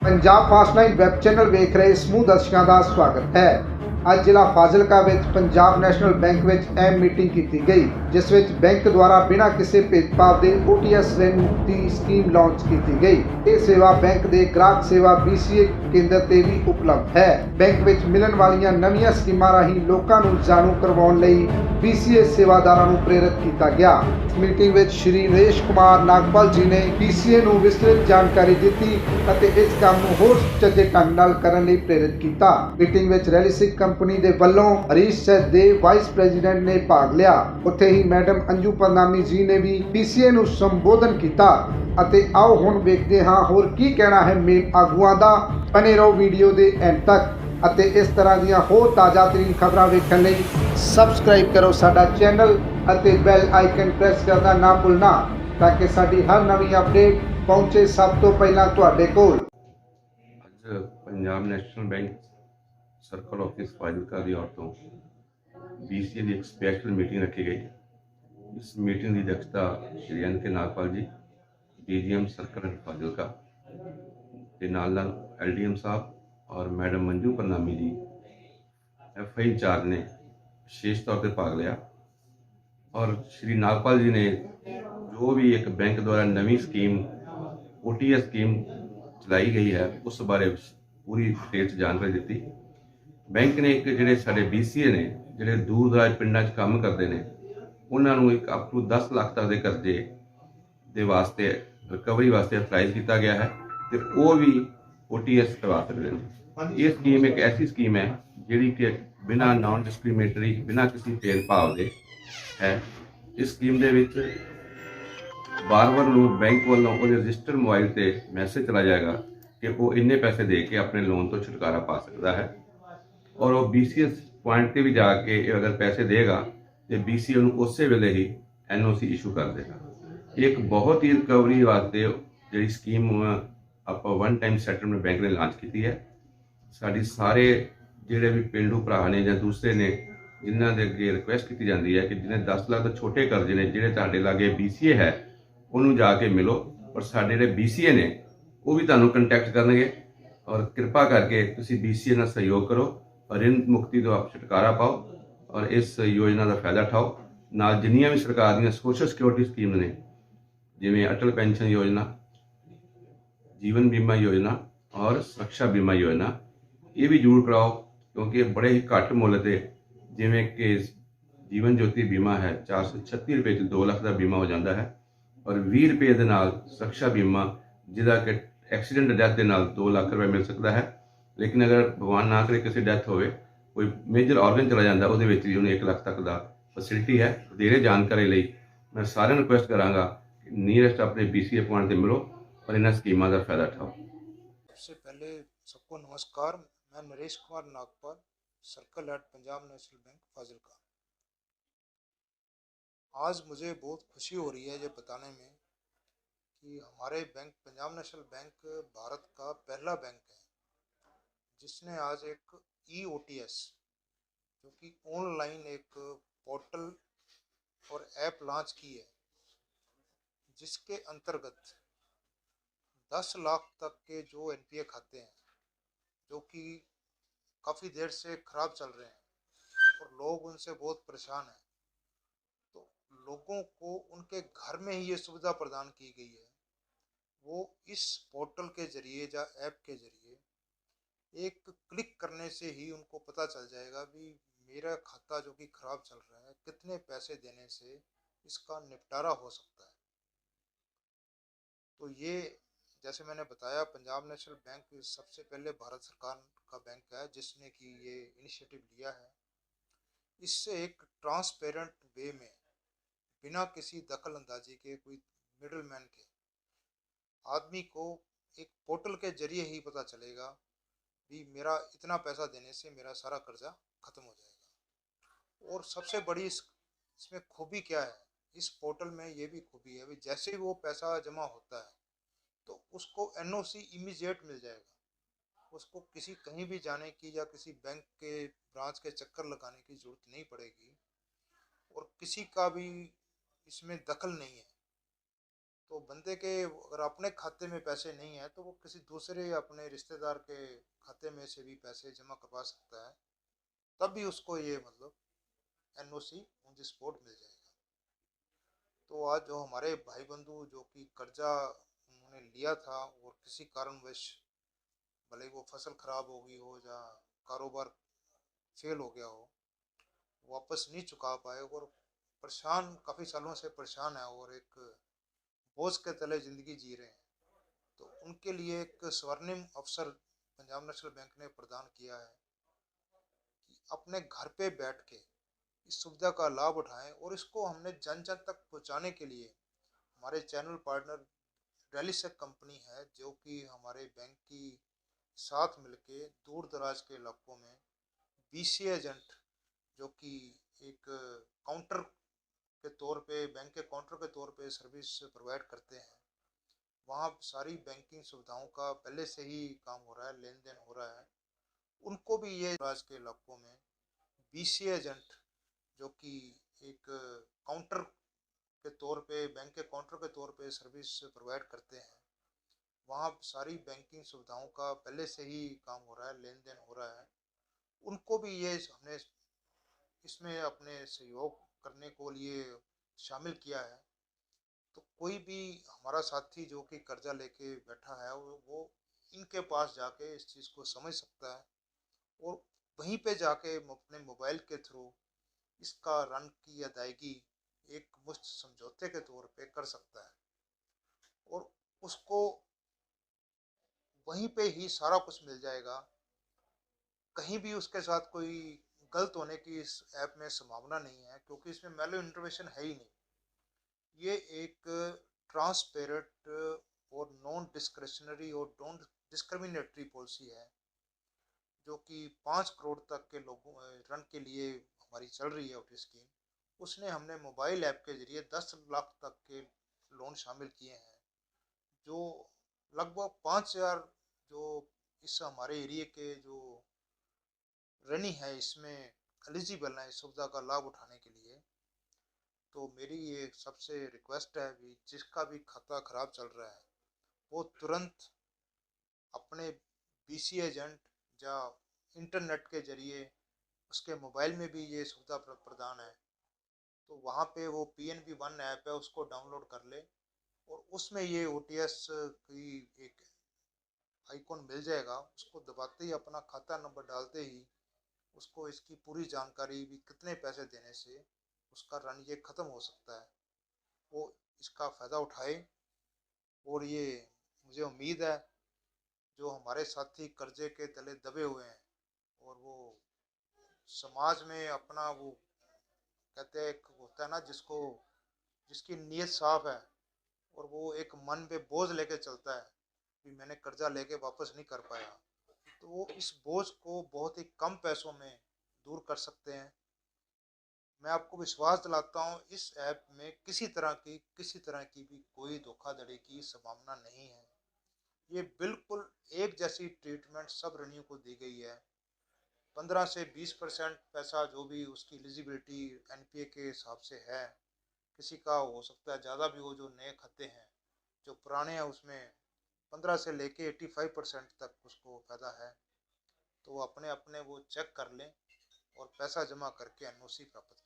Punjab fast line web channel वेख रहे समूह दर्शकों का स्वागत है। ਅੱਜ ਜ਼ਿਲ੍ਹਾ ਫਾਜ਼ਿਲਕਾ ਵਿੱਚ ਪੰਜਾਬ ਨੈਸ਼ਨਲ ਬੈਂਕ ਵਿੱਚ ਅਹਿਮ ਮੀਟਿੰਗ ਕੀਤੀ ਗਈ, ਜਿਸ ਵਿੱਚ ਬੈਂਕ ਦੁਆਰਾ ਬਿਨਾਂ ਕਿਸੇ ਭੇਦਭਾਵ ਦੇ OTS ऋण ਮੁਕਤੀ ਸਕੀਮ ਲਾਂਚ ਕੀਤੀ ਗਈ। ਇਹ ਸੇਵਾ ਬੈਂਕ ਦੇ ਗ੍ਰਾਹਕ ਸੇਵਾ BCA ਕੇਂਦਰ ਤੇ ਵੀ ਉਪਲਬਧ ਹੈ। ਬੈਂਕ ਵਿੱਚ ਮਿਲਣ ਵਾਲੀਆਂ ਨਵੀਆਂ ਸਕੀਮਾਂ ਰਾਹੀਂ ਲੋਕਾਂ ਨੂੰ ਜਾਣੂ ਕਰਵਾਉਣ ਲਈ BCA ਸੇਵਾਦਾਰਾਂ ਨੂੰ ਪ੍ਰੇਰਿਤ ਕੀਤਾ ਗਿਆ। ਇਸ ਮੀਟਿੰਗ ਵਿੱਚ ਸ਼੍ਰੀ ਨਰੇਸ਼ ਕੁਮਾਰ ਨਾਗਪਾਲ ਜੀ ਨੇ BCA ਨੂੰ ਵਿਸਤ੍ਰਿਤ ਜਾਣਕਾਰੀ ਦਿੱਤੀ ਅਤੇ ਇਸ ਕੰਮ ਨੂੰ ਹੋਰ ਸੁਚੱਜੇ ਢੰਗ ਨਾਲ ਕਰਨ ਲਈ ਪ੍ਰੇਰਿਤ ਕੀਤਾ। ਮੀਟਿੰਗ ਵਿੱਚ ਰੈਲੀਸਿਕ कंपनी के वलों हरीश सहदेव वाइस प्रेजिडेंट ने भाग लिया। उत्थे ही मैडम अंजू परनामी जी ने भी BCA ਨੂੰ संबोधन किया। ਅਤੇ आओ हुण वेखदे हां होर की कहना है मेन आगुआं दा। बने रहो वीडियो दे एंड तक ਅਤੇ इस तरह ਦੀਆਂ ਹੋਰ ਤਾਜ਼ਾ ਤਰੀਨ ਖਬਰਾਂ ਵੇਖਣ ਲਈ ਸਬਸਕ੍ਰਾਈਬ ਕਰੋ ਸਾਡਾ ਚੈਨਲ ਅਤੇ ਬੈਲ ਆਈਕਨ ਪ੍ਰੈਸ ਕਰਨਾ ਨਾ ਭੁੱਲਣਾ ਤਾਂ ਕਿ ਸਾਡੀ ਹਰ ਨਵੀਂ ਅਪਡੇਟ ਪਹੁੰਚੇ ਸਭ ਤੋਂ ਪਹਿਲਾਂ ਤੁਹਾਡੇ ਕੋਲ। ਅੱਜ Punjab national bank circle office Fazilka ਦੀ ओर ਤੋਂ BCA ਦੀ ਇੱਕ ਸਪੈਸ਼ਲ ਮੀਟਿੰਗ ਰੱਖੀ ਗਈ। ਇਸ ਮੀਟਿੰਗ ਦੀ ਅਧਿਕਸ਼ਤਾ ਸ਼੍ਰੀ NK ਨਾਗਪਾਲ ਜੀ DGM ਸਰਕਲ ਫਾਜ਼ਿਲਕਾ ਤੇ ਨਾਲ LDM ਸਾਹਿਬ और मैडम मंजू परनामी जी FI इंचार्ज ने विशेष तौर पर भाग लिया। और श्री नागपाल जी ने जो भी एक बैंक द्वारा नवी स्कीम OTS स्कीम चलाई गई है उस बारे पूरी डिटेल जानकारी दी। बैंक ने एक ਜਿਹੜੇ ਸਾਡੇ BCA ਨੇ ਜਿਹੜੇ ਦੂਰ ਦਰਾਜ ਪਿੰਡਾਂ 'ਚ ਕੰਮ ਕਰਦੇ ਨੇ ਉਹਨਾਂ ਨੂੰ ਇੱਕ ਅਪ ਟੂ 10 ਲੱਖ ਤੱਕ ਦੇ ਕਰਜ਼ੇ ਦੇ ਵਾਸਤੇ ਰਿਕਵਰੀ ਵਾਸਤੇ ਅਪਲਾਈ ਕੀਤਾ ਗਿਆ ਹੈ ਤੇ ਉਹ ਵੀ OTS ਕਰਵਾ ਸਕਦੇ ਨੇ। ਇਹ ਸਕੀਮ ਇੱਕ ਐਸੀ ਸਕੀਮ ਹੈ ਜਿਹੜੀ ਕਿ ਬਿਨਾਂ ਨਾਨ ਡਿਸਕ੍ਰਿਮੀਨੇਟਰੀ ਬਿਨਾਂ ਕਿਸੇ ਭੇਦਭਾਵ ਦੇ ਹੈ। ਇਸ ਸਕੀਮ ਦੇ ਵਿੱਚ ਬਾਰ-ਬਾਰ ਨੂੰ ਬੈਂਕ ਵੱਲੋਂ ਉਹਦੇ ਰਜਿਸਟਰਡ ਮੋਬਾਈਲ ਤੇ ਮੈਸੇਜ ਚਲਾ ਜਾਏਗਾ ਕਿ ਉਹ ਇੰਨੇ ਪੈਸੇ ਦੇ ਕੇ ਆਪਣੇ ਲੋਨ ਤੋਂ ਛੁਟਕਾਰਾ ਪਾ ਸਕਦਾ ਹੈ और वो BCA पॉइंट पर भी जाके अगर पैसे देगा तो BCA उन्होंने उस वेले ही NOC इशू कर देगा। एक बहुत ही रिकवरी वास्ते जी स्कीम आप वन टाइम सैटलमेंट बैंक ने लॉन्च की है। साड़ी सारे जोड़े भी पेंडू भरा ने या दूसरे ने जिन्हों के अगे रिक्वेस्ट की जाती है कि जिन्हें 10 लाख तो छोटे कर्जे ने जोड़े तुहाडे लागे BCA है उन्होंने जाके मिलो और साडे जिहड़े BCA ने वो भी तुहानूं कंटैक्ट करनगे और कृपा करके तुसीं BCA नाल सहयोग करो और ऋण मुक्ति तो आप छुटकारा पाओ और इस योजना का फायदा उठाओ। नाल जिन्नियां भी सरकार दी सोशल सिक्योरिटी स्कीम ने जिवें अटल पेंशन योजना, जीवन बीमा योजना और सुरक्षा बीमा योजना ये भी जरूर कराओ क्योंकि बड़े ही घट मुल ते जिवें कि जीवन ज्योति बीमा है 436 रुपए 2 लाख का बीमा हो जाता है और 20 रुपए के नाल सुरक्षा बीमा जिहदा कि एक्सीडेंट डेथ के नाल 2 लाख रुपए मिल सकता है। लेकिन अगर भगवान ना करे किसी डेथ होवे कोई मेजर ऑर्गन चला जाता वो भी उन्हें 1 लाख तक का फैसिलिटी है। ਵਧੇਰੇ जानकारी ਲਈ मैं सारे रिक्वेस्ट कराँगा कि नीयरेस्ट अपने BCA पॉइंट से मिलो और इन स्कीमों का फायदा उठाओ। सबसे पहले सबको नमस्कार। मैं Naresh Kumar Nagpal, circle head Punjab national bank Fazilka. आज मुझे बहुत खुशी हो रही है ये बताने में कि हमारे bank Punjab national bank Bharat का पहला बैंक है जिसने आज एक OTS जो कि ऑनलाइन एक पोर्टल और ऐप लॉन्च की है जिसके अंतर्गत 10 लाख तक के जो NPA खाते हैं जो कि काफ़ी देर से ख़राब चल रहे हैं और लोग उनसे बहुत परेशान हैं, तो लोगों को उनके घर में ही ये सुविधा प्रदान की गई है। वो इस पोर्टल के ज़रिए या ऐप के ज़रिए एक क्लिक करने से ही उनको पता चल जाएगा भी मेरा खाता जो कि ख़राब चल रहा है कितने पैसे देने से इसका निपटारा हो सकता है। तो ये जैसे मैंने बताया पंजाब नेशनल बैंक सबसे पहले भारत सरकार का बैंक है जिसने कि ये इनिशिएटिव लिया है। इससे एक ट्रांसपेरेंट वे में बिना किसी दखल अंदाजी के कोई मिडलमैन के आदमी को एक पोर्टल के जरिए ही पता चलेगा भी मेरा इतना पैसा देने से मेरा सारा कर्जा ख़त्म हो जाएगा। और सबसे बड़ी इसमें खूबी क्या है, इस पोर्टल में ये भी खूबी है भी जैसे ही वो पैसा जमा होता है तो उसको NOC इमीडिएट मिल जाएगा। उसको किसी कहीं भी जाने की या किसी बैंक के ब्रांच के चक्कर लगाने की ज़रूरत नहीं पड़ेगी और किसी का भी इसमें दखल नहीं है। तो बंदे के अगर अपने खाते में पैसे नहीं है तो वो किसी दूसरे अपने रिश्तेदार के खाते में से भी पैसे जमा करवा सकता है, तब भी उसको ये मतलब एनओसी ऑन द स्पॉट मिल जाएगा। तो आज जो हमारे भाई बंधु जो कि कर्जा उन्होंने लिया था और किसी कारणवश, भले वो फसल खराब हो गई हो या कारोबार फेल हो गया हो, वापस नहीं चुका पाए और परेशान, काफ़ी सालों से परेशान है और एक बोझ के तले ज़िंदगी जी रहे हैं, तो उनके लिए एक स्वर्णिम अवसर पंजाब नेशनल बैंक ने प्रदान किया है कि अपने घर पे बैठ के इस सुविधा का लाभ उठाएं। और इसको हमने जन जन तक पहुंचाने के लिए हमारे चैनल पार्टनर डेलीसेक कंपनी है, जो कि हमारे बैंक की साथ मिलके दूर दराज के इलाकों में बीसीए एजेंट, जो कि एक काउंटर के तौर पे, बैंक के काउंटर के तौर पे सर्विस प्रोवाइड करते हैं। वहाँ सारी बैंकिंग सुविधाओं का पहले से ही काम हो रहा है, लेन देन हो रहा है। उनको भी ये राज्य के इलाकों में बीसीए एजेंट, जो कि एक काउंटर के तौर पे, बैंक के काउंटर के तौर पे सर्विस प्रोवाइड करते हैं, वहाँ सारी बैंकिंग सुविधाओं का पहले से ही काम हो रहा है, लेन देन हो रहा है। उनको भी ये हमने इसमें अपने सहयोग करने को लिए शामिल किया है। तो कोई भी हमारा साथी जो कि कर्जा लेके बैठा है वो इनके पास जाके इस चीज़ को समझ सकता है और वहीं पे जाके अपने मोबाइल के थ्रू इसका ऋण की अदायगी एक मुश्त समझौते के तौर पे कर सकता है और उसको वहीं पे ही सारा कुछ मिल जाएगा। कहीं भी उसके साथ कोई गलत होने की इस ऐप में संभावना नहीं है, क्योंकि इसमें मैलो इंटरवेंशन है ही नहीं। ये एक ट्रांसपेरेंट और नॉन डिस्क्रिशनरी और नॉन डिस्क्रिमिनेटरी पॉलिसी है, जो कि 5 करोड़ तक के लोगों ऋण के लिए हमारी चल रही है उठी स्कीम। उसने हमने मोबाइल ऐप के जरिए 10 लाख तक के लोन शामिल किए हैं, जो लगभग 5,000 जो इस हमारे एरिया के जो ऋणी है इसमें एलिजिबल है इस सुविधा का लाभ उठाने के लिए। तो मेरी ये सबसे रिक्वेस्ट है भी, जिसका भी खाता खराब चल रहा है वो तुरंत अपने बीसी एजेंट या इंटरनेट के जरिए, उसके मोबाइल में भी ये सुविधा प्रदान है, तो वहाँ पे वो PNB-1 ऐप है उसको डाउनलोड कर ले और उसमें ये OTS की एक आइकॉन मिल जाएगा। उसको दबाते ही, अपना खाता नंबर डालते ही उसको इसकी पूरी जानकारी भी, कितने पैसे देने से उसका ऋण ये ख़त्म हो सकता है, वो इसका फ़ायदा उठाए। और ये मुझे उम्मीद है जो हमारे साथी कर्जे के तले दबे हुए हैं और वो समाज में अपना वो कहते हैं, एक होता है ना जिसको, जिसकी नीयत साफ है और वो एक मन पे बोझ लेके चलता है कि मैंने कर्जा लेके वापस नहीं कर पाया, तो वो इस बोझ को बहुत ही कम पैसों में दूर कर सकते हैं। मैं आपको विश्वास दिलाता हूँ इस ऐप में किसी तरह की भी कोई धोखाधड़ी की संभावना नहीं है। ये बिल्कुल एक जैसी ट्रीटमेंट सब ऋणियों को दी गई है। 15 से 20% पैसा जो भी उसकी एलिजिबिलिटी NPA के हिसाब से है, किसी का हो सकता है ज़्यादा भी हो, जो नए खाते हैं, जो पुराने हैं उसमें 15 से लेके 85% तक उसको फ़ायदा है। तो वो अपने अपने वो चेक कर लें और पैसा जमा करके NOC प्राप्त